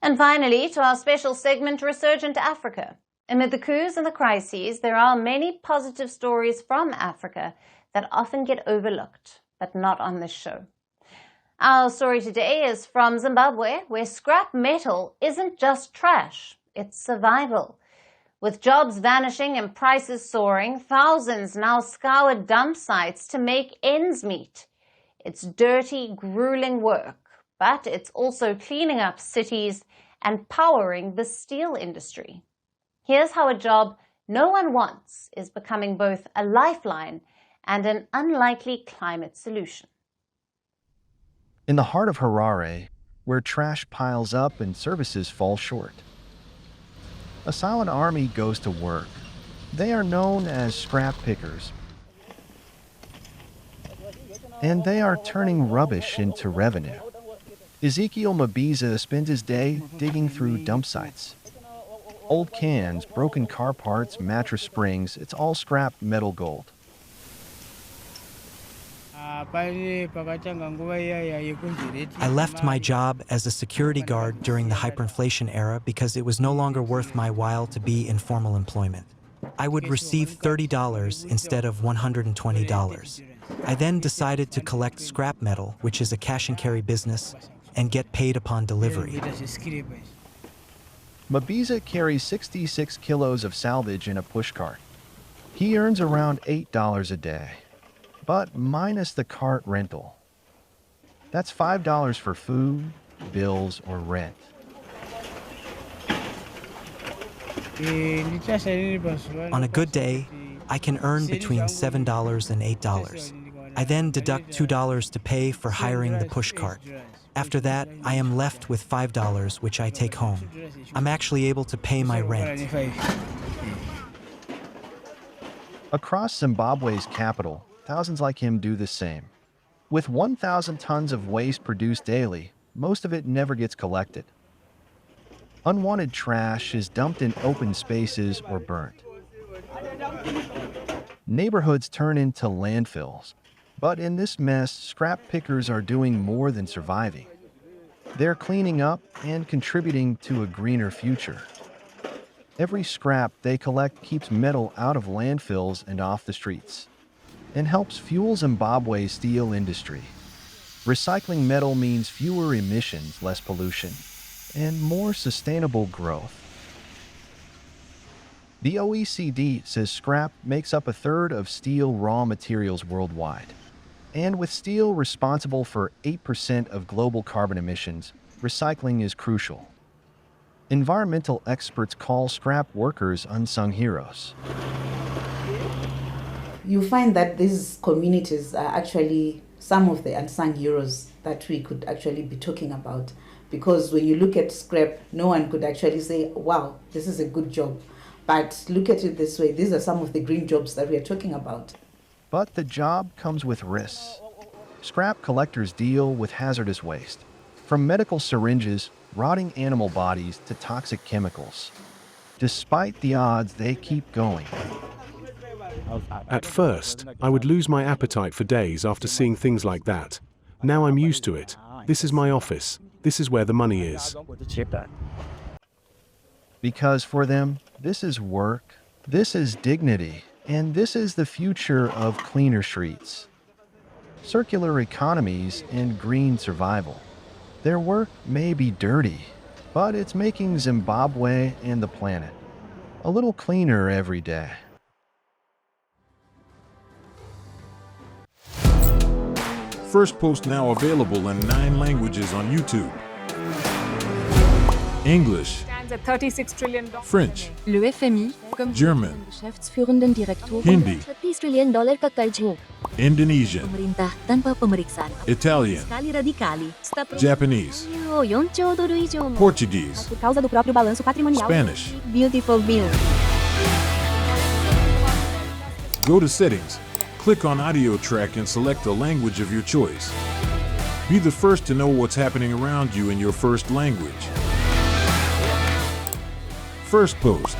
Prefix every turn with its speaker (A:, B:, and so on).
A: And finally, to our special segment, Resurgent Africa. Amid the coups and the crises, there are many positive stories from Africa that often get overlooked, but not on this show. Our story today is from Zimbabwe, where scrap metal isn't just trash, it's survival. With jobs vanishing and prices soaring, thousands now scour dump sites to make ends meet. It's dirty, grueling work, but it's also cleaning up cities and powering the steel industry. Here's how a job no one wants is becoming both a lifeline and an unlikely climate solution.
B: In the heart of Harare, where trash piles up and services fall short, a silent army goes to work. They are known as scrap pickers, and they are turning rubbish into revenue. Ezekiel Mabiza spends his day digging through dump sites. Old cans, broken car parts, mattress springs, it's all scrap metal gold.
C: I left my job as a security guard during the hyperinflation era because it was no longer worth my while to be in formal employment. I would receive $30 instead of $120. I then decided to collect scrap metal, which is a cash and carry business, and get paid upon delivery.
B: Mabiza carries 66 kilos of salvage in a pushcart. He earns around $8 a day, but minus the cart rental. That's $5 for food, bills, or rent.
C: On a good day, I can earn between $7 and $8. I then deduct $2 to pay for hiring the pushcart. After that, I am left with $5, which I take home. I'm actually able to pay my rent.
B: Across Zimbabwe's capital, thousands like him do the same. With 1,000 tons of waste produced daily, most of it never gets collected. Unwanted trash is dumped in open spaces or burnt. Neighborhoods turn into landfills. But in this mess, scrap pickers are doing more than surviving. They're cleaning up and contributing to a greener future. Every scrap they collect keeps metal out of landfills and off the streets, and helps fuel Zimbabwe's steel industry. Recycling metal means fewer emissions, less pollution, and more sustainable growth. The OECD says scrap makes up a third of steel raw materials worldwide. And with steel responsible for 8% of global carbon emissions, recycling is crucial. Environmental experts call scrap workers unsung heroes.
D: You find that these communities are actually some of the unsung heroes that we could actually be talking about. Because when you look at scrap, no one could actually say, wow, this is a good job. But look at it this way, these are some of the green jobs that we are talking about.
B: But the job comes with risks. Scrap collectors deal with hazardous waste, from medical syringes, rotting animal bodies, to toxic chemicals. Despite the odds, they keep going.
E: At first, I would lose my appetite for days after seeing things like that. Now I'm used to it. This is my office. This is where the money is.
B: Because for them, this is work, this is dignity, and this is the future of cleaner streets, circular economies, and green survival. Their work may be dirty, but it's making Zimbabwe and the planet a little cleaner every day.
F: Firstpost now available in 9 languages on YouTube. English,
G: at $36 trillion.
F: French,
H: Le FMI, comme
F: German,
H: Geschäftsführenden Direktor,
F: Hindi,
H: $30 trillion kakaidyo.
F: Indonesian,
H: Pemerintah tanpa pemeriksaan.
F: Italian,
H: Sekali radikali.
F: Japanese,
H: $1
F: Portuguese,
G: Por causa do próprio balanço patrimonial.
F: Spanish.
H: Beautiful bill.
F: Go to Settings, click on Audio Track and select a language of your choice. Be the first to know what's happening around you in your first language. Firstpost.